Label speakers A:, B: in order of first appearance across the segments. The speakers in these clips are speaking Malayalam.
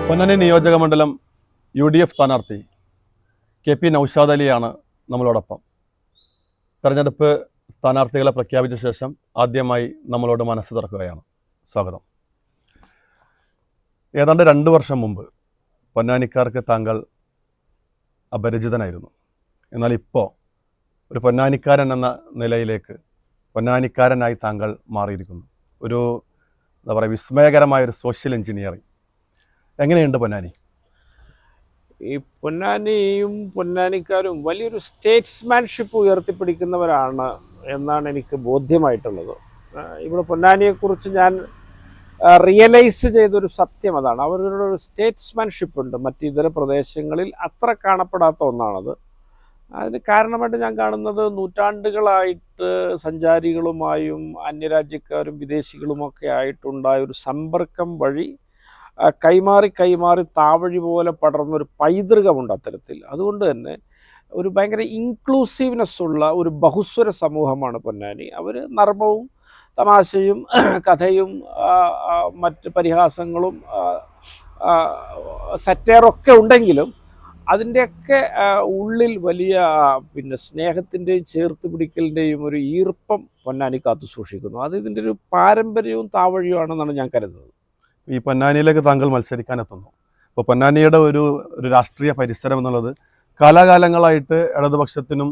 A: പൊന്നാനി നിയോജക മണ്ഡലം UDF സ്ഥാനാർത്ഥി KP നൗഷാദ് അലിയാണ് നമ്മളോടൊപ്പം. തെരഞ്ഞെടുപ്പ് സ്ഥാനാർത്ഥികളെ പ്രഖ്യാപിച്ച ശേഷം ആദ്യമായി നമ്മളോട് മനസ്സ് തുറക്കുകയാണ്. സ്വാഗതം. ഏതാണ്ട് 2 വർഷം മുമ്പ് പൊന്നാനിക്കാർക്ക് താങ്കൾ അപരിചിതനായിരുന്നു. എന്നാൽ ഇപ്പോൾ ഒരു പൊന്നാനിക്കാരൻ എന്ന നിലയിലേക്ക് പൊന്നാനിക്കാരനായി താങ്കൾ മാറിയിരിക്കുന്നു. ഒരു എന്താ പറയുക, വിസ്മയകരമായൊരു സോഷ്യൽ എഞ്ചിനീയറിംഗ്. എങ്ങനെയുണ്ട് പൊന്നാനി?
B: ഈ പൊന്നാനിയും പൊന്നാനിക്കാരും വലിയൊരു സ്റ്റേറ്റ്സ്മാൻഷിപ്പ് ഉയർത്തിപ്പിടിക്കുന്നവരാണ് എന്നാണ് എനിക്ക് ബോധ്യമായിട്ടുള്ളത്. ഇവിടെ പൊന്നാനിയെക്കുറിച്ച് ഞാൻ റിയലൈസ് ചെയ്തൊരു സത്യം അതാണ്. അവരുടെ ഒരു സ്റ്റേറ്റ്സ്മാൻഷിപ്പ് ഉണ്ട്, മറ്റിതര പ്രദേശങ്ങളിൽ അത്ര കാണപ്പെടാത്ത ഒന്നാണത്. അതിന് കാരണമായിട്ട് ഞാൻ കാണുന്നത് നൂറ്റാണ്ടുകളായിട്ട് സഞ്ചാരികളുമായും അന്യരാജ്യക്കാരും വിദേശികളുമൊക്കെ ആയിട്ടുണ്ടായ ഒരു സമ്പർക്കം വഴി കൈമാറി താവഴി പോലെ പടർന്നൊരു പൈതൃകമുണ്ട് അത്തരത്തിൽ. അതുകൊണ്ട് തന്നെ ഒരു ഭയങ്കര ഇൻക്ലൂസീവ്നെസ് ഉള്ള ഒരു ബഹുസ്വര സമൂഹമാണ് പൊന്നാനി. അവർ നർമ്മവും തമാശയും കഥയും മറ്റ് പരിഹാസങ്ങളും സറ്റയറൊക്കെ ഉണ്ടെങ്കിലും അതിൻ്റെയൊക്കെ ഉള്ളിൽ വലിയ സ്നേഹത്തിൻ്റെയും ചേർത്ത് പിടിക്കലിൻ്റെയും ഒരു ഈർപ്പം പൊന്നാനി കാത്തു സൂക്ഷിക്കുന്നു. അത് ഇതിൻ്റെ ഒരു പാരമ്പര്യവും താവഴിയുമാണെന്നാണ് ഞാൻ കരുതുന്നത്.
A: ഈ പൊന്നാനിയിലേക്ക് താങ്കൾ മത്സരിക്കാനെത്തുന്നു. അപ്പോൾ പൊന്നാനിയുടെ ഒരു രാഷ്ട്രീയ പരിസരം എന്നുള്ളത് കാലാകാലങ്ങളായിട്ട് ഇടതുപക്ഷത്തിനും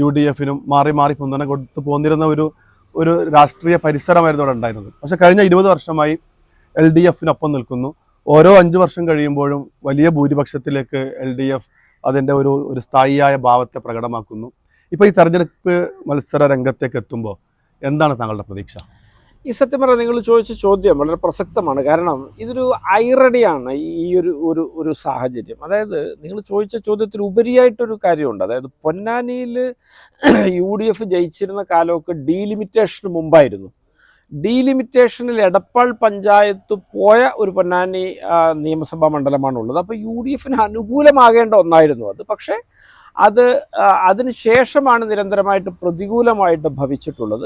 A: UDFനും മാറി പിന്തുണ കൊടുത്ത് പോന്നിരുന്ന ഒരു രാഷ്ട്രീയ പരിസരമായിരുന്നു അവിടെ ഉണ്ടായിരുന്നത്. പക്ഷെ കഴിഞ്ഞ 20 വർഷമായി LDFനൊപ്പം നിൽക്കുന്നു. ഓരോ 5 വർഷം കഴിയുമ്പോഴും വലിയ ഭൂരിപക്ഷത്തിലേക്ക് LDF അതിൻ്റെ ഒരു സ്ഥായിയായ ഭാവത്തെ പ്രകടമാക്കുന്നു. ഇപ്പോൾ ഈ തെരഞ്ഞെടുപ്പ് മത്സര രംഗത്തേക്ക് എത്തുമ്പോൾ എന്താണ് താങ്കളുടെ പ്രതീക്ഷ?
B: ഈ സത്യം പറഞ്ഞാൽ നിങ്ങൾ ചോദിച്ച ചോദ്യം വളരെ പ്രസക്തമാണ്. കാരണം ഇതൊരു ഐറണിയാണ് ഈ ഒരു സാഹചര്യം. അതായത് നിങ്ങൾ ചോദിച്ച ചോദ്യത്തിൽ ഉപരിയായിട്ടൊരു കാര്യമുണ്ട്. അതായത് പൊന്നാനിയിൽ UDF ജയിച്ചിരുന്ന കാലമൊക്കെ ഡീലിമിറ്റേഷന് മുമ്പായിരുന്നു. ഡീലിമിറ്റേഷനിൽ എടപ്പാൾ പഞ്ചായത്ത് പോയ ഒരു പൊന്നാനി നിയമസഭാ മണ്ഡലമാണുള്ളത്. അപ്പോൾ UDFന് അനുകൂലമാകേണ്ട ഒന്നായിരുന്നു അത്. പക്ഷേ അതിന് ശേഷമാണ് നിരന്തരമായിട്ട് പ്രതികൂലമായിട്ട് ഭവിച്ചിട്ടുള്ളത്.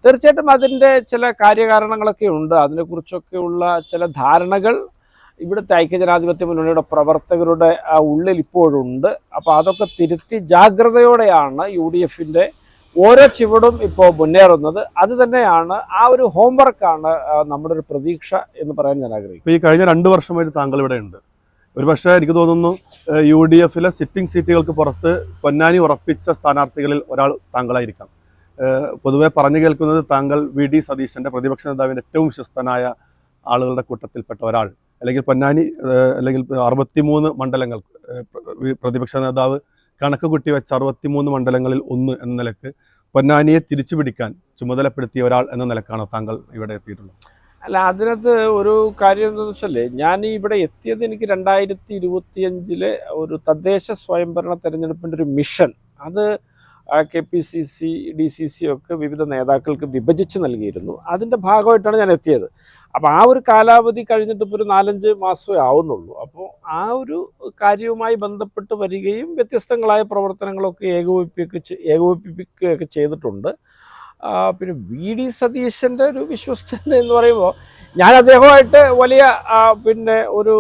B: തീർച്ചയായിട്ടും അതിൻ്റെ ചില കാര്യകാരണങ്ങളൊക്കെ ഉണ്ട്. അതിനെക്കുറിച്ചൊക്കെയുള്ള ചില ധാരണകൾ ഇവിടുത്തെ ഐക്യജനാധിപത്യ മുന്നണിയുടെ പ്രവർത്തകരുടെ ഉള്ളിൽ ഇപ്പോഴുണ്ട്. അപ്പോൾ അതൊക്കെ തിരുത്തി ജാഗ്രതയോടെയാണ് UDFൻ്റെ ഓരോ ചുവടും ഇപ്പോൾ മുന്നേറുന്നത്. അത് തന്നെയാണ് ആ ഒരു ഹോംവർക്കാണ് നമ്മുടെ ഒരു പ്രതീക്ഷ എന്ന് പറയാൻ ഞാൻ ആഗ്രഹിക്കും.
A: ഈ കഴിഞ്ഞ 2 വർഷമായിട്ട് താങ്കൾ ഇവിടെ ഉണ്ട്. ഒരു പക്ഷേ എനിക്ക് തോന്നുന്നു UDFലെ സിറ്റിംഗ് സീറ്റുകൾക്ക് പുറത്ത് പൊന്നാനി ഉറപ്പിച്ച സ്ഥാനാർത്ഥികളിൽ ഒരാൾ താങ്കളായിരിക്കാം. പൊതുവെ പറഞ്ഞു കേൾക്കുന്നത് താങ്കൾ VD സതീശൻ്റെ പ്രതിപക്ഷ നേതാവിൻ്റെ ഏറ്റവും വിശ്വസ്തനായ ആളുകളുടെ കൂട്ടത്തിൽപ്പെട്ട ഒരാൾ, അല്ലെങ്കിൽ പൊന്നാനി അല്ലെങ്കിൽ 63 മണ്ഡലങ്ങൾ പ്രതിപക്ഷ നേതാവ് കണക്ക് കൂട്ടി വെച്ച 63 മണ്ഡലങ്ങളിൽ ഒന്ന് എന്ന നിലക്ക് പൊന്നാനിയെ തിരിച്ചു പിടിക്കാൻ ചുമതലപ്പെടുത്തിയ ഒരാൾ എന്ന നിലക്കാണോ താങ്കൾ ഇവിടെ എത്തിയിട്ടുള്ളത്?
B: അല്ല, അതിനകത്ത് ഒരു കാര്യം എന്താണെന്ന് വെച്ചാൽ ഞാൻ ഇവിടെ എത്തിയത് എനിക്ക് 2025 ഒരു തദ്ദേശ സ്വയംഭരണ തെരഞ്ഞെടുപ്പിൻ്റെ ഒരു മിഷൻ അത് KPCC DCC ഒക്കെ വിവിധ നേതാക്കൾക്ക് വിഭജിച്ച് നൽകിയിരുന്നു. അതിൻ്റെ ഭാഗമായിട്ടാണ് ഞാൻ എത്തിയത്. അപ്പോൾ ആ ഒരു കാലാവധി കഴിഞ്ഞിട്ട് ഇപ്പോൾ ഒരു 4-5 മാസമേ ആവുന്നുള്ളൂ. അപ്പോൾ ആ ഒരു കാര്യവുമായി ബന്ധപ്പെട്ട് വരികയും വ്യത്യസ്തങ്ങളായ പ്രവർത്തനങ്ങളൊക്കെ ഏകോപിപ്പിക്കുകയൊക്കെ ചെയ്തിട്ടുണ്ട്. പിന്നെ VD സതീശൻ്റെ ഒരു വിശ്വസ്തൻ എന്ന് പറയുമ്പോൾ ഞാൻ അദ്ദേഹമായിട്ട് വലിയ ഒരു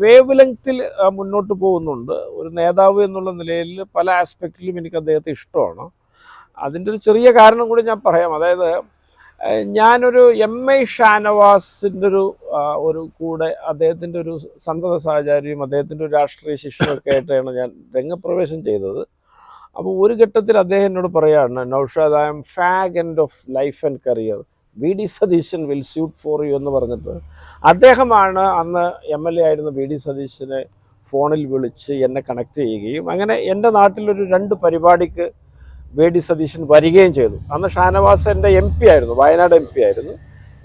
B: വേവ് ലെങ്ത്തിൽ മുന്നോട്ട് പോകുന്നുണ്ട്. ഒരു നേതാവ് എന്നുള്ള നിലയിൽ പല ആസ്പെക്റ്റിലും എനിക്ക് അദ്ദേഹത്തെ ഇഷ്ടമാണ്. അതിൻ്റെ ഒരു ചെറിയ കാരണം കൂടി ഞാൻ പറയാം. അതായത് ഞാനൊരു MI ഷാനവാസിൻ്റെ ഒരു കൂടെ അദ്ദേഹത്തിൻ്റെ ഒരു സന്തത സഹചാരിയും അദ്ദേഹത്തിൻ്റെ ഒരു രാഷ്ട്രീയ ശിഷ്യനൊക്കെ ആയിട്ടാണ് ഞാൻ രംഗപ്രവേശം ചെയ്തത്. അപ്പോൾ ഒരു ഘട്ടത്തിൽ അദ്ദേഹം എന്നോട് പറയുകയാണ്, Naushad, I am fag end of life and career, VD Satheesan will suit for you എന്ന് പറഞ്ഞിട്ട് അദ്ദേഹമാണ് അന്ന് MLA ആയിരുന്ന VD സതീശനെ ഫോണിൽ വിളിച്ച് എന്നെ കണക്ട് ചെയ്യുകയും അങ്ങനെ എൻ്റെ നാട്ടിലൊരു 2 പരിപാടിക്ക് VD സതീശൻ വരികയും ചെയ്തു. അന്ന് ഷാനവാസ് എൻ്റെ MP ആയിരുന്നു, വയനാട് MP ആയിരുന്നു.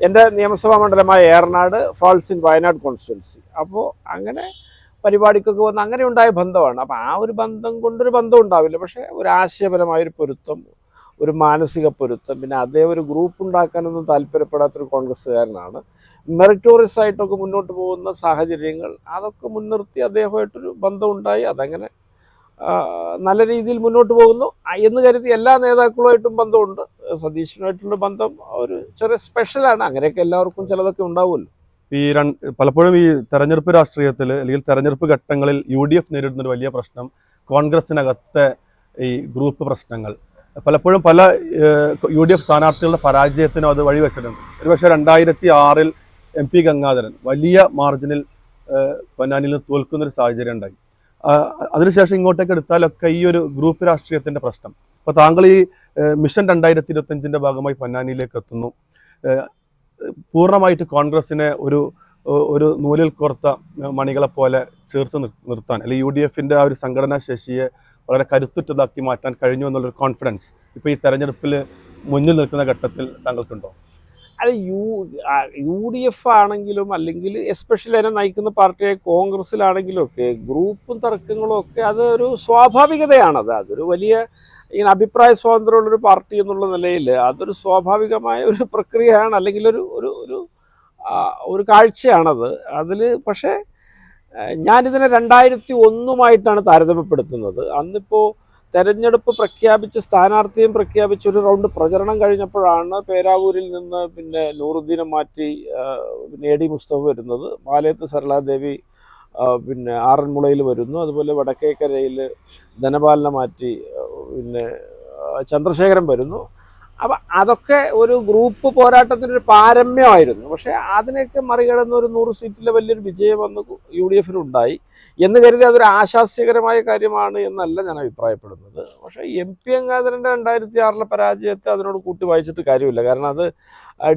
B: എൻ്റെ നിയമസഭാ മണ്ഡലമായ Eranad falls in Wayanad constituency. അപ്പോൾ അങ്ങനെ പരിപാടിക്കൊക്കെ വന്ന് അങ്ങനെ ഉണ്ടായ ബന്ധമാണ്. അപ്പോൾ ആ ഒരു ബന്ധം കൊണ്ടൊരു ബന്ധം ഉണ്ടാവില്ല, പക്ഷേ ഒരു ആശയപരമായൊരു പൊരുത്തം, ഒരു മാനസിക പൊരുത്തം. പിന്നെ അദ്ദേഹം ഒരു ഗ്രൂപ്പ് ഉണ്ടാക്കാനൊന്നും താല്പര്യപ്പെടാത്തൊരു കോൺഗ്രസ്സുകാരനാണ്. മെറിറ്റോറിയസ് ആയിട്ടൊക്കെ മുന്നോട്ട് പോകുന്ന സാഹചര്യങ്ങൾ അതൊക്കെ മുൻനിർത്തി അദ്ദേഹമായിട്ടൊരു ബന്ധം ഉണ്ടായി. അതങ്ങനെ നല്ല രീതിയിൽ മുന്നോട്ട് പോകുന്നു എന്ന് കരുതി എല്ലാ നേതാക്കളുമായിട്ടും ബന്ധമുണ്ട്. സതീശനുമായിട്ടുള്ള ബന്ധം ഒരു ചെറിയ സ്പെഷ്യലാണ്. അങ്ങനെയൊക്കെ എല്ലാവർക്കും ചിലതൊക്കെ ഉണ്ടാവുമല്ലോ.
A: പലപ്പോഴും ഈ തെരഞ്ഞെടുപ്പ് രാഷ്ട്രീയത്തിൽ അല്ലെങ്കിൽ തെരഞ്ഞെടുപ്പ് ഘട്ടങ്ങളിൽ UDF നേരിടുന്ന ഒരു വലിയ പ്രശ്നം കോൺഗ്രസിനകത്തെ ഈ ഗ്രൂപ്പ് പ്രശ്നങ്ങൾ പലപ്പോഴും പല UDF സ്ഥാനാർത്ഥികളുടെ പരാജയത്തിനും അത് വഴിവെച്ചിട്ടുണ്ട്. ഒരുപക്ഷെ 2006 MP ഗംഗാധരൻ വലിയ മാർജിനിൽ പൊന്നാനിയിൽ നിന്ന് തോൽക്കുന്നൊരു സാഹചര്യം ഉണ്ടായി. അതിനുശേഷം ഇങ്ങോട്ടേക്ക് എടുത്താലൊക്കെ ഈ ഒരു ഗ്രൂപ്പ് രാഷ്ട്രീയത്തിൻ്റെ പ്രശ്നം. അപ്പോൾ താങ്കൾ ഈ മിഷൻ 2025 ഭാഗമായി പൊന്നാനിയിലേക്ക് എത്തുന്നു. പൂർണ്ണമായിട്ട് കോൺഗ്രസിനെ ഒരു നൂലിൽ കോർത്ത മണികളെ പോലെ ചേർത്ത് നിർത്താൻ അല്ലെങ്കിൽ UDFൻ്റെ ആ ഒരു സംഘടനാ ശേഷിയെ വളരെ കരുത്തുറ്റതാക്കി മാറ്റാൻ കഴിഞ്ഞു എന്നുള്ളൊരു കോൺഫിഡൻസ് ഇപ്പോൾ ഈ തെരഞ്ഞെടുപ്പിൽ മുന്നിൽ നിൽക്കുന്ന ഘട്ടത്തിൽ താങ്കൾക്കുണ്ടോ?
B: അല്ല, UDF ആണെങ്കിലും അല്ലെങ്കിൽ എസ്പെഷ്യലി അതിനെ നയിക്കുന്ന പാർട്ടിയായ കോൺഗ്രസ്സിലാണെങ്കിലും ഒക്കെ ഗ്രൂപ്പും തർക്കങ്ങളും ഒക്കെ അതൊരു സ്വാഭാവികതയാണത്. അതൊരു വലിയ ഇങ്ങനെ അഭിപ്രായ സ്വാതന്ത്ര്യമുള്ളൊരു പാർട്ടി എന്നുള്ള നിലയിൽ അതൊരു സ്വാഭാവികമായ ഒരു പ്രക്രിയയാണ്, അല്ലെങ്കിൽ ഒരു കാഴ്ചയാണത്. അതിൽ പക്ഷേ ഞാനിതിനെ 2001 താരതമ്യപ്പെടുത്തുന്നത്. അന്നിപ്പോൾ തെരഞ്ഞെടുപ്പ് പ്രഖ്യാപിച്ച് സ്ഥാനാർത്ഥിയും പ്രഖ്യാപിച്ച് ഒരു റൗണ്ട് പ്രചരണം കഴിഞ്ഞപ്പോഴാണ് പേരാവൂരിൽ നിന്ന് പിന്നെ നൂറുദ്ദീനെ മാറ്റി പിന്നെ AD മുസ്തഫ വരുന്നത്, മാലയത്ത് സരളാദേവി പിന്നെ ആറന്മുളയിൽ വരുന്നു, അതുപോലെ വടക്കേക്കരയിൽ ധനപാലനെ മാറ്റി പിന്നെ ചന്ദ്രശേഖരൻ വരുന്നു. അപ്പം അതൊക്കെ ഒരു ഗ്രൂപ്പ് പോരാട്ടത്തിനൊരു പാരമ്യമായിരുന്നു. പക്ഷേ അതിനെയൊക്കെ മറികടന്ന് ഒരു 100 സീറ്റിലെ വലിയൊരു വിജയം വന്ന് UDFനുണ്ടായി എന്ന് കരുതി അതൊരു ആശാസ്യകരമായ കാര്യമാണ് എന്നല്ല ഞാൻ അഭിപ്രായപ്പെടുന്നത്. പക്ഷേ MP ഗംഗാധരൻ്റെ 2006 പരാജയത്തെ അതിനോട് കൂട്ടി വായിച്ചിട്ട് കാര്യമില്ല. കാരണം അത്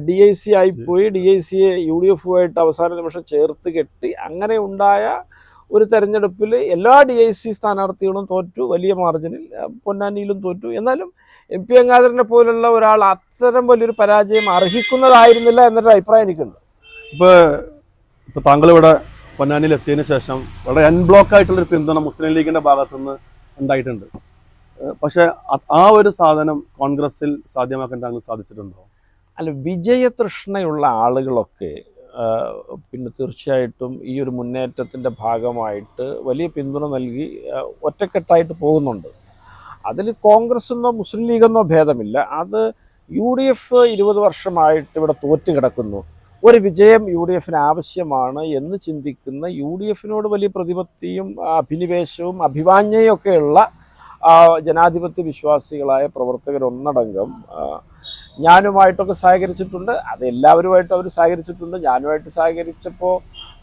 B: DIC ആയിപ്പോയി. DICയെ UDFുമായിട്ട് അവസാന നിമിഷം ചേർത്ത് കെട്ടി അങ്ങനെ ഉണ്ടായ ഒരു തെരഞ്ഞെടുപ്പിൽ എല്ലാ DIC സ്ഥാനാർത്ഥികളും തോറ്റു, വലിയ മാർജിനിൽ. പൊന്നാനിയിലും തോറ്റു. എന്നാലും MP ഗംഗാധരനെ പോലുള്ള ഒരാൾ അത്തരം വലിയൊരു പരാജയം അർഹിക്കുന്നതായിരുന്നില്ല എന്നൊരു അഭിപ്രായം എനിക്കുണ്ട്.
A: ഇപ്പോൾ താങ്കൾ ഇവിടെ പൊന്നാനിയിൽ എത്തിയതിനു ശേഷം വളരെ അൺബ്ലോക്ക് ആയിട്ടുള്ളൊരു പിന്തുണ മുസ്ലിം ലീഗിൻ്റെ ഭാഗത്തുനിന്ന് ഉണ്ടായിട്ടുണ്ട്. പക്ഷേ ആ ഒരു സാധനം കോൺഗ്രസിൽ സാധ്യമാക്കാൻ താങ്കൾ സാധിച്ചിട്ടുണ്ടോ?
B: അല്ല, വിജയതൃഷ്ണയുള്ള ആളുകളൊക്കെ പിന്നെ തീർച്ചയായിട്ടും ഈ ഒരു മുന്നേറ്റത്തിൻ്റെ ഭാഗമായിട്ട് വലിയ പിന്തുണ നൽകി ഒറ്റക്കെട്ടായിട്ട് പോകുന്നുണ്ട്. അതിൽ കോൺഗ്രസ് എന്നോ മുസ്ലിം ലീഗെന്നോ ഭേദമില്ല. അത് UDF 20 വർഷമായിട്ട് ഇവിടെ തോറ്റ് കിടക്കുന്നു, ഒരു വിജയം UDFന് ആവശ്യമാണ് എന്ന് ചിന്തിക്കുന്ന UDFനോട് വലിയ പ്രതിപത്തിയും അഭിനിവേശവും അഭിവാഞ്യയും ഒക്കെയുള്ള ജനാധിപത്യ വിശ്വാസികളായ പ്രവർത്തകരൊന്നടങ്കം ഞാനുമായിട്ടൊക്കെ സഹകരിച്ചിട്ടുണ്ട്. അത് എല്ലാവരുമായിട്ടും അവർ സഹകരിച്ചിട്ടുണ്ട്. ഞാനുമായിട്ട് സഹകരിച്ചപ്പോൾ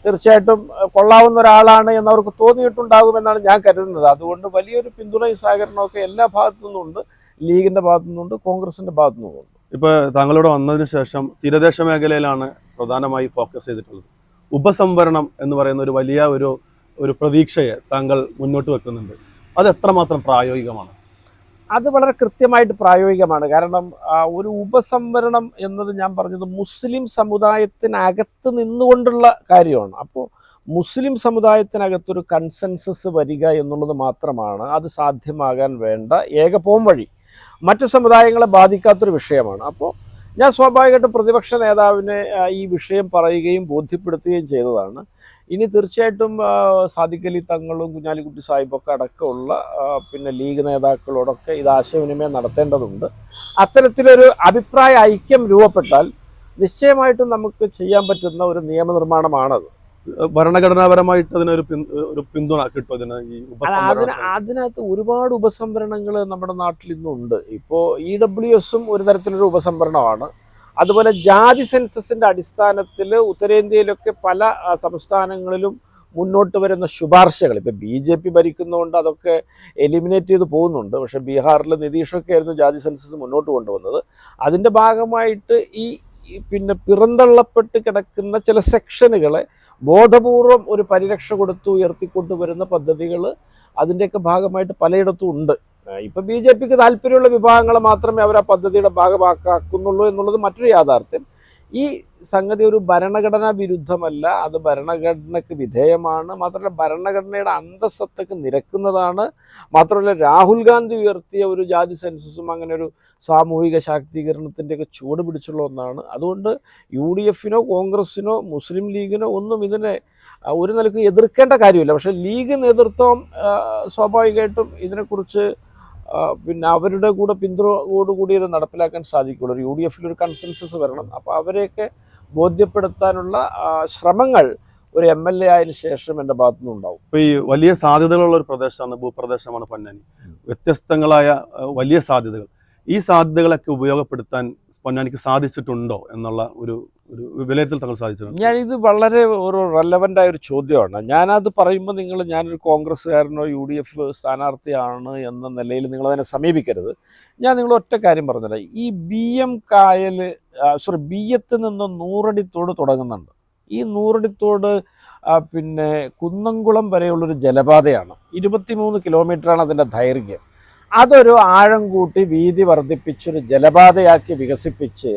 B: തീർച്ചയായിട്ടും കൊള്ളാവുന്ന ഒരാളാണ് എന്നവർക്ക് തോന്നിയിട്ടുണ്ടാകുമെന്നാണ് ഞാൻ കരുതുന്നത്. അതുകൊണ്ട് വലിയൊരു പിന്തുണയും സഹകരണമൊക്കെ എല്ലാ ഭാഗത്തു നിന്നുമുണ്ട്. ലീഗിൻ്റെ ഭാഗത്തു നിന്നുണ്ട്, കോൺഗ്രസിൻ്റെ ഭാഗത്തു നിന്നുമുണ്ട്.
A: ഇപ്പോൾ താങ്കളിവിടെ വന്നതിന് ശേഷം തീരദേശ മേഖലയിലാണ് പ്രധാനമായി ഫോക്കസ് ചെയ്തിട്ടുള്ളത്. ഉപസംവരണം എന്ന് പറയുന്ന ഒരു വലിയ ഒരു പ്രതീക്ഷയെ താങ്കൾ മുന്നോട്ട് വെക്കുന്നുണ്ട്. അത് എത്രമാത്രം പ്രായോഗികമാണ്?
B: അത് വളരെ കൃത്യമായിട്ട് പ്രായോഗികമാണ്. കാരണം ഒരു ഉപസംവരണം എന്നത് ഞാൻ പറഞ്ഞത് മുസ്ലിം സമുദായത്തിനകത്ത് നിന്നുകൊണ്ടുള്ള കാര്യമാണ്. അപ്പോൾ മുസ്ലിം സമുദായത്തിനകത്തൊരു കൺസെൻസസ് വരിക എന്നുള്ളത് മാത്രമാണ് അത് സാധ്യമാകാൻ വേണ്ട ഏക പോംവഴി. മറ്റു സമുദായങ്ങളെ ബാധിക്കാത്തൊരു വിഷയമാണ്. അപ്പോൾ ഞാൻ സ്വാഭാവികമായിട്ടും പ്രതിപക്ഷ നേതാവിനെ ഈ വിഷയം പറയുകയും ബോധ്യപ്പെടുത്തുകയും ചെയ്തതാണ്. ഇനി തീർച്ചയായിട്ടും സാദിഖ് അലി തങ്ങളും കുഞ്ഞാലിക്കുട്ടി സാഹിബൊക്കെ അടക്കമുള്ള പിന്നെ ലീഗ് നേതാക്കളോടൊക്കെ ഇത് ആശയവിനിമയം നടത്തേണ്ടതുണ്ട്. അത്തരത്തിലൊരു അഭിപ്രായ ഐക്യം രൂപപ്പെട്ടാൽ നിശ്ചയമായിട്ടും നമുക്ക് ചെയ്യാൻ പറ്റുന്ന ഒരു നിയമനിർമ്മാണമാണത്.
A: ഭരണഘടനാപരമായിട്ട് അതിനൊരു പിന്തുണ കിട്ടും.
B: അതിനകത്ത് ഒരുപാട് ഉപസംവരണങ്ങൾ നമ്മുടെ നാട്ടിൽ ഇന്നുണ്ട്. ഇപ്പോൾ EWSും ഒരു തരത്തിലൊരു ഉപസംവരണമാണ്. അതുപോലെ ജാതി സെൻസസിൻ്റെ അടിസ്ഥാനത്തിൽ ഉത്തരേന്ത്യയിലൊക്കെ പല സംസ്ഥാനങ്ങളിലും മുന്നോട്ട് വരുന്ന ശുപാർശകൾ ഇപ്പോൾ BJP ഭരിക്കുന്നതുകൊണ്ട് അതൊക്കെ എലിമിനേറ്റ് ചെയ്ത് പോകുന്നുണ്ട്. പക്ഷേ ബീഹാറിൽ നിതീഷൊക്കെ ആയിരുന്നു ജാതി സെൻസസ് മുന്നോട്ട് കൊണ്ടുവന്നത്. അതിൻ്റെ ഭാഗമായിട്ട് ഈ പിന്നെ പിറന്തള്ളപ്പെട്ട് കിടക്കുന്ന ചില സെക്ഷനുകളെ ബോധപൂർവം ഒരു പരിരക്ഷ കൊടുത്ത് ഉയർത്തിക്കൊണ്ടുവരുന്ന പദ്ധതികൾ അതിൻ്റെയൊക്കെ ഭാഗമായിട്ട് പലയിടത്തും ഉണ്ട്. ഇപ്പം BJPക്ക് താല്പര്യമുള്ള വിഭാഗങ്ങളെ മാത്രമേ അവർ ആ പദ്ധതിയുടെ ഭാഗമാക്കുന്നുള്ളൂ എന്നുള്ളത് മറ്റൊരു യാഥാർത്ഥ്യം. ഈ സംഗതി ഒരു ഭരണഘടനാ വിരുദ്ധമല്ല, അത് ഭരണഘടനയ്ക്ക് വിധേയമാണ്. മാത്രമല്ല ഭരണഘടനയുടെ അന്തസ്സത്തക്ക് നിരക്കുന്നതാണ്. മാത്രമല്ല രാഹുൽ ഗാന്ധി ഉയർത്തിയ ഒരു ജാതി സെൻസസും അങ്ങനെ ഒരു സാമൂഹിക ശാക്തീകരണത്തിൻ്റെയൊക്കെ ചുവട് പിടിച്ചുള്ള ഒന്നാണ്. അതുകൊണ്ട് UDFനോ കോൺഗ്രസിനോ മുസ്ലിം ലീഗിനോ ഒന്നും ഇതിനെ ഒരു നിലയ്ക്ക് എതിർക്കേണ്ട കാര്യമില്ല. പക്ഷേ ലീഗ് നേതൃത്വം സ്വാഭാവികമായിട്ടും ഇതിനെക്കുറിച്ച് പിന്നെ അവരുടെ കൂടെ പിന്തുണയോടുകൂടി ഇത് നടപ്പിലാക്കാൻ സാധിക്കുള്ളൂ. ഒരു UDF ഒരു കൺസെൻസസ് വരണം. അപ്പോൾ അവരെയൊക്കെ ബോധ്യപ്പെടുത്താനുള്ള ശ്രമങ്ങൾ ഒരു MLA ആയതിനു ശേഷം എൻ്റെ ഭാഗത്തുനിന്ന് ഉണ്ടാവും.
A: ഇപ്പോൾ ഈ വലിയ സാധ്യതകളുള്ള ഒരു പ്രദേശമാണ്, ഭൂപ്രദേശമാണ് പൊന്നാനി. വ്യത്യസ്തങ്ങളായ വലിയ സാധ്യതകൾ. ഈ സാധ്യതകളൊക്കെ ഉപയോഗപ്പെടുത്താൻ പൊന്നാനിക്ക് സാധിച്ചിട്ടുണ്ടോ എന്നുള്ള ഒരു വിലയിരുത്തൽ താങ്കൾ സാധിച്ചിട്ടുണ്ട്?
B: ഞാനിത് വളരെ ഒരു റെലവൻ്റ് ആയ ഒരു ചോദ്യമാണ്. ഞാനത് പറയുമ്പോൾ ഞാനൊരു കോൺഗ്രസ്സുകാരനോ UDF സ്ഥാനാർത്ഥിയാണ് എന്ന നിലയിൽ നിങ്ങളതിനെ സമീപിക്കരുത്. ഞാൻ നിങ്ങൾ ഒറ്റ കാര്യം പറഞ്ഞുതരാം. ഈ ബിയ്യത്ത് നിന്ന് നൂറടിത്തോട് തുടങ്ങുന്നുണ്ട്. ഈ നൂറടിത്തോട് പിന്നെ കുന്നംകുളം വരെയുള്ളൊരു ജലപാതയാണ്. 23 കിലോമീറ്ററാണ് അതിൻ്റെ ദൈർഘ്യം. അതൊരു ആഴം കൂട്ടി വീതി വർദ്ധിപ്പിച്ചൊരു ജലപാതയാക്കി വികസിപ്പിച്ച്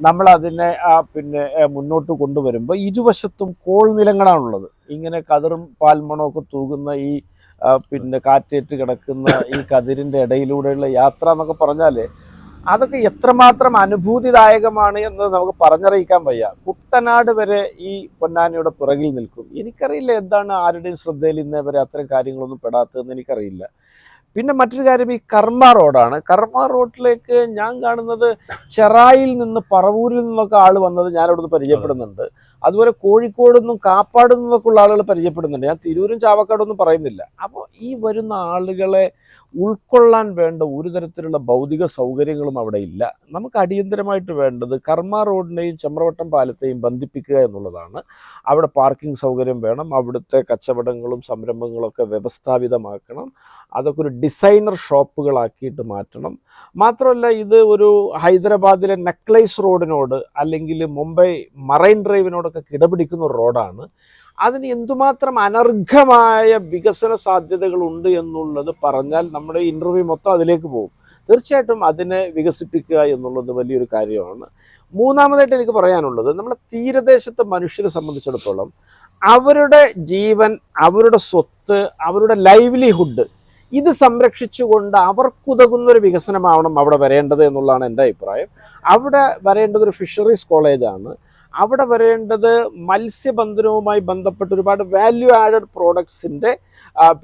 B: നമ്മളതിനെ പിന്നെ മുന്നോട്ട് കൊണ്ടുവരുമ്പോൾ ഇരുവശത്തും കോൾ നിലങ്ങളാണുള്ളത്. ഇങ്ങനെ കതിറും പാൽമണമൊക്കെ തൂകുന്ന ഈ പിന്നെ കാറ്റേറ്റ് കിടക്കുന്ന ഈ കതിരിൻ്റെ ഇടയിലൂടെയുള്ള യാത്ര എന്നൊക്കെ പറഞ്ഞാൽ അതൊക്കെ എത്രമാത്രം അനുഭൂതിദായകമാണ് എന്ന് നമുക്ക് പറഞ്ഞറിയിക്കാൻ വയ്യ. കുട്ടനാട് വരെ ഈ പൊന്നാനിയുടെ പിറകിൽ നിൽക്കും. എനിക്കറിയില്ല എന്താണ് ആരുടെയും ശ്രദ്ധയിൽ ഇന്നേ വരെ അത്തരം കാര്യങ്ങളൊന്നും പെടാത്തതെന്ന് എനിക്കറിയില്ല. പിന്നെ മറ്റൊരു കാര്യം ഈ കർമ്മ റോഡാണ്. കർമ്മ റോഡിലേക്ക് ഞാൻ കാണുന്നത് ചെറായിൽ നിന്ന് പറവൂരിൽ നിന്നൊക്കെ ആൾ വന്നത് ഞാനവിടുന്ന് പരിചയപ്പെടുന്നുണ്ട്. അതുപോലെ കോഴിക്കോട് നിന്നും കാപ്പാട് നിന്നൊക്കെ ഉള്ള ആളുകൾ പരിചയപ്പെടുന്നുണ്ട്. ഞാൻ തിരൂരും ചാവക്കാടൊന്നും പറയുന്നില്ല. അപ്പോൾ ഈ വരുന്ന ആളുകളെ ഉൾക്കൊള്ളാൻ വേണ്ട ഒരു തരത്തിലുള്ള ഭൗതിക സൗകര്യങ്ങളും അവിടെ ഇല്ല. നമുക്ക് അടിയന്തരമായിട്ട് വേണ്ടത് കർമ്മ റോഡിനെയും ചെമ്പ്രവട്ടം പാലത്തെയും ബന്ധിപ്പിക്കുക എന്നുള്ളതാണ്. അവിടെ പാർക്കിംഗ് സൗകര്യം വേണം. അവിടുത്തെ കച്ചവടങ്ങളും സംരംഭങ്ങളൊക്കെ വ്യവസ്ഥാപിതമാക്കണം. അതൊക്കെ ഒരു ഡിസൈനർ ഷോപ്പുകളാക്കിയിട്ട് മാറ്റണം. മാത്രമല്ല ഇത് ഒരു ഹൈദരാബാദിലെ നെക്ലേസ് റോഡിനോട് അല്ലെങ്കിൽ മുംബൈ മറൈൻ ഡ്രൈവിനോടൊക്കെ കിടപിടിക്കുന്ന ഒരു റോഡാണ്. അതിന് എന്തുമാത്രം അനർഘമായ വികസന സാധ്യതകളുണ്ട് എന്നുള്ളത് പറഞ്ഞാൽ നമ്മുടെ ഇൻ്റർവ്യൂ മൊത്തം അതിലേക്ക് പോകും. തീർച്ചയായിട്ടും അതിനെ വികസിപ്പിക്കുക എന്നുള്ളത് വലിയൊരു കാര്യമാണ്. മൂന്നാമതായിട്ട് എനിക്ക് പറയാനുള്ളത്, നമ്മുടെ തീരദേശത്തെ മനുഷ്യരെ സംബന്ധിച്ചിടത്തോളം അവരുടെ ജീവൻ, അവരുടെ സ്വത്ത്, അവരുടെ ലൈവ്ലിഹുഡ് ഇത് സംരക്ഷിച്ചുകൊണ്ട് അവർക്കുതകുന്നൊരു വികസനമാവണം അവിടെ വരേണ്ടത് എന്നുള്ളതാണ് എൻ്റെ അഭിപ്രായം. അവിടെ വരേണ്ടത് ഒരു ഫിഷറീസ് കോളേജാണ്. അവിടെ വരേണ്ടത് മത്സ്യബന്ധനവുമായി ബന്ധപ്പെട്ട് ഒരുപാട് വാല്യൂ ആഡഡ് പ്രോഡക്ട്സിൻ്റെ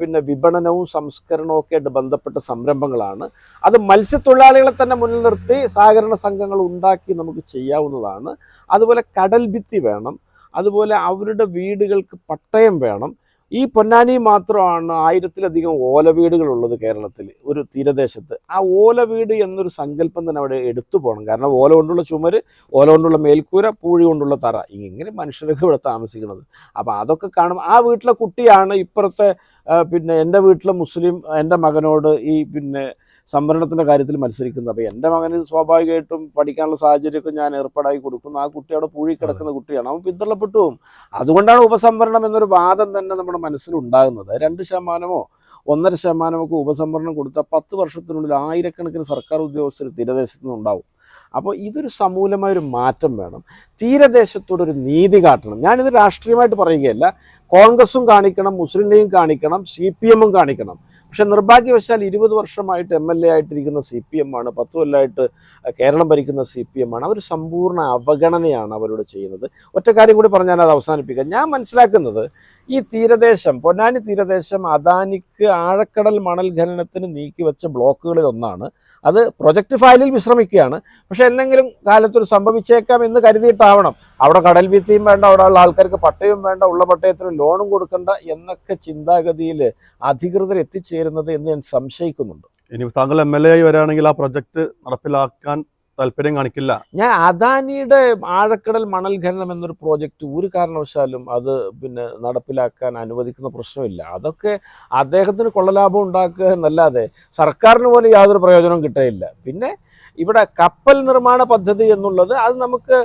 B: പിന്നെ വിപണനവും സംസ്കരണവും ഒക്കെ ആയിട്ട് ബന്ധപ്പെട്ട സംരംഭങ്ങളാണ്. അത് മത്സ്യത്തൊഴിലാളികളെ തന്നെ മുന്നിൽ നിർത്തി സഹകരണ സംഘങ്ങൾ ഉണ്ടാക്കി നമുക്ക് ചെയ്യാവുന്നതാണ്. അതുപോലെ കടൽ ഭിത്തി വേണം. അതുപോലെ അവരുടെ വീടുകൾക്ക് പട്ടയം വേണം. ഈ പൊന്നാനി മാത്രമാണ് 1000-ലധികം ഓല വീടുകളുള്ളത് കേരളത്തിൽ, ഒരു തീരദേശത്ത്. ആ ഓല വീട് എന്നൊരു സങ്കല്പം തന്നെ അവിടെ എടുത്തു പോകണം. കാരണം ഓല കൊണ്ടുള്ള ചുമര്, ഓല കൊണ്ടുള്ള മേൽക്കൂര, പൂഴി കൊണ്ടുള്ള തറ, ഇങ്ങനെ മനുഷ്യരൊക്കെ ഇവിടെ താമസിക്കുന്നത്. അപ്പോൾ അതൊക്കെ കാണുമ്പോൾ ആ വീട്ടിലെ കുട്ടിയാണ് ഇപ്പുറത്തെ പിന്നെ എൻ്റെ വീട്ടിലെ മുസ്ലിം എൻ്റെ മകനോട് ഈ പിന്നെ സംവരണത്തിൻ്റെ കാര്യത്തിൽ മത്സരിക്കുന്നത്. അപ്പോൾ എൻ്റെ മകന് സ്വാഭാവികമായിട്ടും പഠിക്കാനുള്ള സാഹചര്യമൊക്കെ ഞാൻ ഏർപ്പാടായി കൊടുക്കുന്നു. ആ കുട്ടി അവിടെ പൂഴി കിടക്കുന്ന കുട്ടിയാണ്, അവൻ പിന്തള്ളപ്പെട്ടു പോകും. അതുകൊണ്ടാണ് ഉപസംവരണം എന്നൊരു വാദം തന്നെ നമ്മുടെ മനസ്സിലുണ്ടാകുന്നത്. 2% 1.5% ഉപസംവരണം കൊടുത്താൽ 10 വർഷത്തിനുള്ളിൽ ആയിരക്കണക്കിന് സർക്കാർ ഉദ്യോഗസ്ഥർ തീരദേശത്തു നിന്നുണ്ടാവും. അപ്പോൾ ഇതൊരു സമൂലമായൊരു മാറ്റം വേണം. തീരദേശത്തോടൊരു നീതി കാട്ടണം. ഞാനിത് രാഷ്ട്രീയമായിട്ട് പറയുകയല്ല. കോൺഗ്രസും കാണിക്കണം, മുസ്ലിം ലീഗും കാണിക്കണം, CPM കാണിക്കണം. പക്ഷെ നിർഭാഗ്യവശാൽ 20 വർഷമായിട്ട് MLA ആയിട്ടിരിക്കുന്ന CPM ആണ്, 10 കൊല്ലമായിട്ട് കേരളം ഭരിക്കുന്ന CPM ആണ്. അവർ സമ്പൂർണ്ണ അവഗണനയാണ് അവരോട് ചെയ്യുന്നത്. ഒറ്റ കാര്യം കൂടി പറഞ്ഞാൽ അത് അവസാനിപ്പിക്കാം. ഞാൻ മനസ്സിലാക്കുന്നത് ഈ തീരദേശം, പൊന്നാനി തീരദേശം അദാനിക്ക് ആഴക്കടൽ മണൽ ഖനനത്തിന് നീക്കിവെച്ച ബ്ലോക്കുകളിൽ ഒന്നാണ്. അത് പ്രൊജക്ട് ഫയലിൽ വിശ്രമിക്കുകയാണ്. പക്ഷെ എന്തെങ്കിലും കാലത്തൊരു സംഭവിച്ചേക്കാം എന്ന് കരുതിയിട്ടാവണം. അവിടെ കടൽ ഭിത്തിയും വേണ്ട, അവിടെ ഉള്ള ആൾക്കാർക്ക് പട്ടയവും വേണ്ട, ഉള്ള പട്ടയത്തിന് ലോണും കൊടുക്കണ്ട എന്നൊക്കെ ചിന്താഗതിയിൽ അധികൃതർ എത്തിച്ചേരുന്നത് എന്ന് ഞാൻ സംശയിക്കുന്നുണ്ട്.
A: ഇനി താങ്കൾ MLA ആയി വരികയാണെങ്കിൽ ആ പ്രൊജക്ട് നടപ്പിലാക്കാൻ താല്പര്യം കാണിക്കില്ല?
B: ഞാൻ അദാനിയുടെ ആഴക്കടൽ മണൽ ഖനനം എന്നൊരു പ്രോജക്റ്റ് ഒരു കാരണവശാലും അത് പിന്നെ നടപ്പിലാക്കാൻ അനുവദിക്കുന്ന പ്രശ്നമില്ല. അതൊക്കെ അദ്ദേഹത്തിന് കൊള്ളലാഭം ഉണ്ടാക്കുക എന്നല്ലാതെ സർക്കാരിന് പോലും യാതൊരു പ്രയോജനവും കിട്ടുകയില്ല. പിന്നെ ഇവിടെ കപ്പൽ നിർമ്മാണ പദ്ധതി എന്നുള്ളത് അത് നമുക്ക്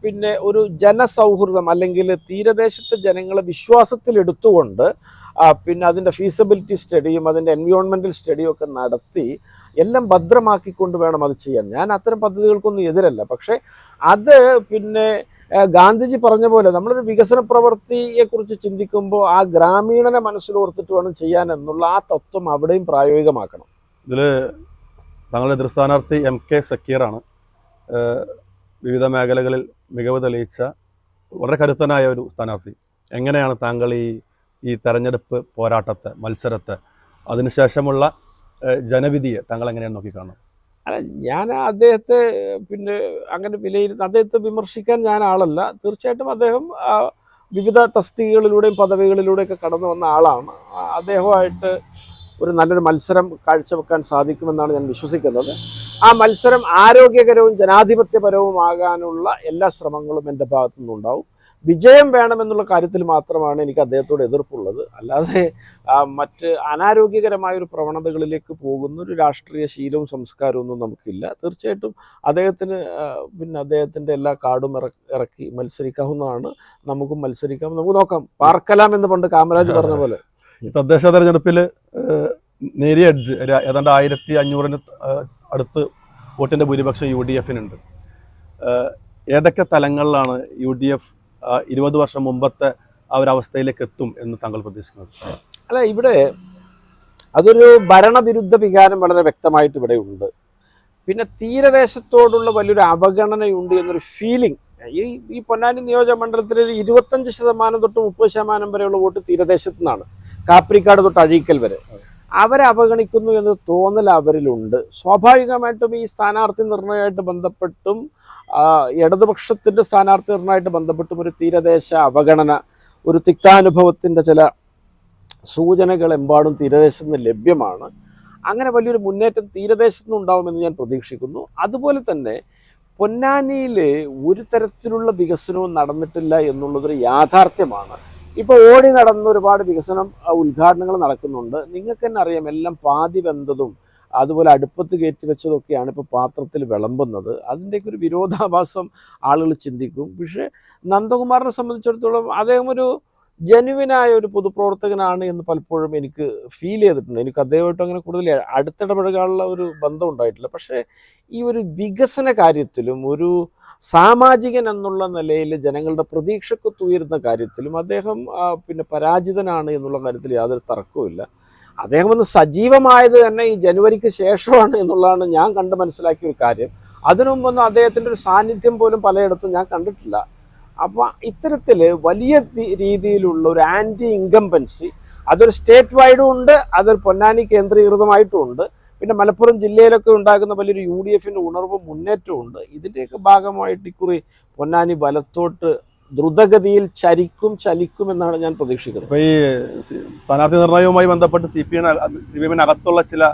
B: പിന്നെ ഒരു ജനസൗഹൃദം അല്ലെങ്കിൽ തീരദേശത്തെ ജനങ്ങളെ വിശ്വാസത്തിലെടുത്തുകൊണ്ട് പിന്നെ അതിൻ്റെ ഫീസിബിലിറ്റി സ്റ്റഡിയും അതിൻ്റെ എൻവയോൺമെൻറ്റൽ സ്റ്റഡിയും ഒക്കെ നടത്തി എല്ലാം ഭദ്രമാക്കിക്കൊണ്ട് വേണം അത് ചെയ്യാൻ. ഞാൻ അത്തരം പദ്ധതികൾക്കൊന്നും എതിരല്ല. പക്ഷേ അത് പിന്നെ ഗാന്ധിജി പറഞ്ഞ പോലെ നമ്മളൊരു വികസന പ്രവൃത്തിയെക്കുറിച്ച് ചിന്തിക്കുമ്പോൾ ആ ഗ്രാമീണനെ മനസ്സിലോർത്തിട്ട് വേണം ചെയ്യാൻ എന്നുള്ള ആ തത്വം അവിടെയും പ്രായോഗികമാക്കണം.
A: ഇതിൽ താങ്കളുടെ എതിർ സ്ഥാനാർത്ഥി MK സക്കീറാണ്. വിവിധ മേഖലകളിൽ മികവ് തെളിയിച്ച വളരെ കരുത്തനായ ഒരു സ്ഥാനാർത്ഥി. എങ്ങനെയാണ് താങ്കൾ ഈ തെരഞ്ഞെടുപ്പ് പോരാട്ടത്തെ, മത്സരത്തെ, അതിനുശേഷമുള്ള ജനവിധിയെ താങ്കൾ എങ്ങനെയാണ് നോക്കിക്കാണുന്നത്?
B: അല്ല, ഞാൻ അദ്ദേഹത്തെ പിന്നെ അങ്ങനെ അദ്ദേഹത്തെ വിമർശിക്കാൻ ഞാൻ ആളല്ല. തീർച്ചയായിട്ടും അദ്ദേഹം വിവിധ തസ്തികകളിലൂടെയും പദവികളിലൂടെയൊക്കെ കടന്നു വന്ന ആളാണ്. അദ്ദേഹമായിട്ട് ഒരു നല്ലൊരു മത്സരം കാഴ്ചവെക്കാൻ സാധിക്കുമെന്നാണ് ഞാൻ വിശ്വസിക്കുന്നത്. ആ മത്സരം ആരോഗ്യകരവും ജനാധിപത്യപരവുമാകാനുള്ള എല്ലാ ശ്രമങ്ങളും എൻ്റെ ഭാഗത്തു നിന്നുണ്ടാവും. വിജയം വേണമെന്നുള്ള കാര്യത്തിൽ മാത്രമാണ് എനിക്ക് അദ്ദേഹത്തോട് എതിർപ്പുള്ളത്. അല്ലാതെ മറ്റ് അനാരോഗ്യകരമായ ഒരു പ്രവണതകളിലേക്ക് പോകുന്ന ഒരു രാഷ്ട്രീയ ശീലവും സംസ്കാരവും ഒന്നും നമുക്കില്ല. തീർച്ചയായിട്ടും അദ്ദേഹത്തിന് അദ്ദേഹത്തിൻ്റെ എല്ലാ കാർഡും ഇറക്കി മത്സരിക്കാവുന്നതാണ്. നമുക്കും മത്സരിക്കാം, നമുക്ക് നോക്കാം, പാർക്കലാം എന്ന് പണ്ട് കാമരാജ് പറഞ്ഞ പോലെ.
A: തദ്ദേശ തെരഞ്ഞെടുപ്പിൽ നേരിയ എഡ്ജ് ഏതാണ്ട് 1500 അടുത്ത് വോട്ടിൻ്റെ ഭൂരിപക്ഷം UDF-നുണ്ട്. ഏതൊക്കെ തലങ്ങളിലാണ് UDF 20 വർഷം മുമ്പത്തെ ആ ഒരു അവസ്ഥയിലേക്ക് എത്തും എന്ന് താങ്കൾ പ്രതീക്ഷിക്കുന്നത്?
B: അല്ല, ഇവിടെ അതൊരു ഭരണവിരുദ്ധ വികാരം വളരെ വ്യക്തമായിട്ട് ഇവിടെ ഉണ്ട്. പിന്നെ തീരദേശത്തോടുള്ള വലിയൊരു അവഗണനയുണ്ട് എന്നൊരു ഫീലിംഗ് ഈ പൊന്നാനി നിയോജക മണ്ഡലത്തിൽ 25% തൊട്ട് 30% വരെയുള്ള വോട്ട് തീരദേശത്തു നിന്നാണ്. കാപ്രിക്കാട് തൊട്ട് അഴീക്കൽ വരെ അവരെ അവഗണിക്കുന്നു എന്ന തോന്നൽ അവരിലുണ്ട്. സ്വാഭാവികമായിട്ടും ഈ സ്ഥാനാർത്ഥി നിർണയമായിട്ട് ബന്ധപ്പെട്ടും ഇടതുപക്ഷത്തിൻ്റെ സ്ഥാനാർത്ഥി നിർണയമായിട്ട് ബന്ധപ്പെട്ടും ഒരു തീരദേശ അവഗണന, ഒരു തിക്താനുഭവത്തിൻ്റെ ചില സൂചനകൾ എമ്പാടും തീരദേശത്ത് നിന്ന് ലഭ്യമാണ്. അങ്ങനെ വലിയൊരു മുന്നേറ്റം തീരദേശത്തു നിന്നുണ്ടാവുമെന്ന് ഞാൻ പ്രതീക്ഷിക്കുന്നു. അതുപോലെ തന്നെ പൊന്നാനിയിൽ ഒരു തരത്തിലുള്ള വികസനവും നടന്നിട്ടില്ല എന്നുള്ളതൊരു യാഥാർത്ഥ്യമാണ്. ഇപ്പോൾ ഓടി നടന്ന ഒരുപാട് വികസനം ഉദ്ഘാടനങ്ങൾ നടക്കുന്നുണ്ട്. നിങ്ങൾക്ക് തന്നെ അറിയാം, എല്ലാം പാതി വെന്തതും അതുപോലെ അടുപ്പത്ത് കയറ്റി വെച്ചതൊക്കെയാണ് ഇപ്പോൾ പാത്രത്തിൽ വിളമ്പുന്നത്. അതിൻ്റെയൊക്കെ ഒരു വിരോധാഭാസം ആളുകൾ ചിന്തിക്കും. പക്ഷേ നന്ദകുമാറിനെ സംബന്ധിച്ചിടത്തോളം അദ്ദേഹം ഒരു ജെനുവിനായ ഒരു പൊതുപ്രവർത്തകനാണ് എന്ന് പലപ്പോഴും എനിക്ക് ഫീൽ ചെയ്തിട്ടുണ്ട്. എനിക്ക് അദ്ദേഹമായിട്ട് അങ്ങനെ കൂടുതൽ അടുത്തിടപഴകാനുള്ള ഒരു ബന്ധം ഉണ്ടായിട്ടില്ല. പക്ഷേ ഈ ഒരു വികസന കാര്യത്തിലും ഒരു സാമാജികൻ എന്നുള്ള നിലയിൽ ജനങ്ങളുടെ പ്രതീക്ഷക്കൊത്തുയരുന്ന കാര്യത്തിലും അദ്ദേഹം പരാജിതനാണ് എന്നുള്ള കാര്യത്തിൽ യാതൊരു തർക്കവുമില്ല. അദ്ദേഹം ഒന്ന് സജീവമായത് തന്നെ ഈ ജനുവരിക്ക് ശേഷമാണ് എന്നുള്ളതാണ് ഞാൻ കണ്ട് മനസ്സിലാക്കിയ ഒരു കാര്യം. അതിനു മുമ്പൊന്നും അദ്ദേഹത്തിൻ്റെ ഒരു സാന്നിധ്യം പോലും പലയിടത്തും ഞാൻ കണ്ടിട്ടില്ല. അപ്പോൾ ഇത്തരത്തിൽ വലിയ രീതിയിലുള്ള ഒരു ആൻറ്റി ഇൻകംബൻസി അതൊരു സ്റ്റേറ്റ് വൈഡും ഉണ്ട്, അതൊരു പൊന്നാനി കേന്ദ്രീകൃതമായിട്ടും ഉണ്ട്. പിന്നെ മലപ്പുറം ജില്ലയിലൊക്കെ ഉണ്ടാകുന്ന വലിയൊരു UDF-ൻ്റെ ഉണർവും മുന്നേറ്റവും ഉണ്ട്. ഇതിൻ്റെയൊക്കെ ഭാഗമായിട്ട് ഇക്കുറി പൊന്നാനി വലത്തോട്ട് ദ്രുതഗതിയിൽ ചലിക്കും എന്നാണ് ഞാൻ പ്രതീക്ഷിക്കുന്നത്.
A: അപ്പോൾ ഈ സ്ഥാനാർത്ഥി നിർണയവുമായി ബന്ധപ്പെട്ട് CPM-നകത്തുള്ള ചില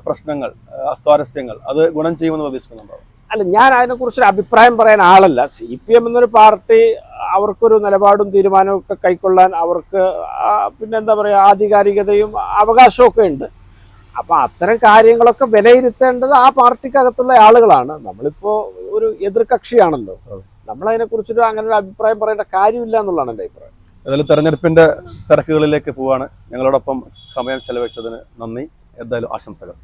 A: പ്രശ്നങ്ങൾ, അസ്വാരസ്യങ്ങൾ അത് ഗുണം ചെയ്യുമെന്ന് പ്രതീക്ഷിക്കുന്നുണ്ടോ?
B: അല്ല, ഞാൻ അതിനെക്കുറിച്ചൊരു അഭിപ്രായം പറയാൻ ആളല്ല. CPM എന്നൊരു പാർട്ടി അവർക്കൊരു നിലപാടും തീരുമാനവും ഒക്കെ കൈക്കൊള്ളാൻ അവർക്ക് എന്താ പറയുക, ആധികാരികതയും അവകാശമൊക്കെ ഉണ്ട്. അപ്പം അത്തരം കാര്യങ്ങളൊക്കെ വിലയിരുത്തേണ്ടത് ആ പാർട്ടിക്കകത്തുള്ള ആളുകളാണ്. നമ്മളിപ്പോൾ ഒരു എതിർകക്ഷിയാണല്ലോ, നമ്മളതിനെക്കുറിച്ചൊരു അങ്ങനെ ഒരു അഭിപ്രായം പറയേണ്ട കാര്യമില്ല എന്നുള്ളതാണ് എൻ്റെ അഭിപ്രായം.
A: ഏതായാലും തെരഞ്ഞെടുപ്പിൻ്റെ തിരക്കുകളിലേക്ക് പോവാണ്. ഞങ്ങളോടൊപ്പം സമയം ചെലവഴിച്ചതിന് നന്ദി. എന്തായാലും ആശംസകൾ.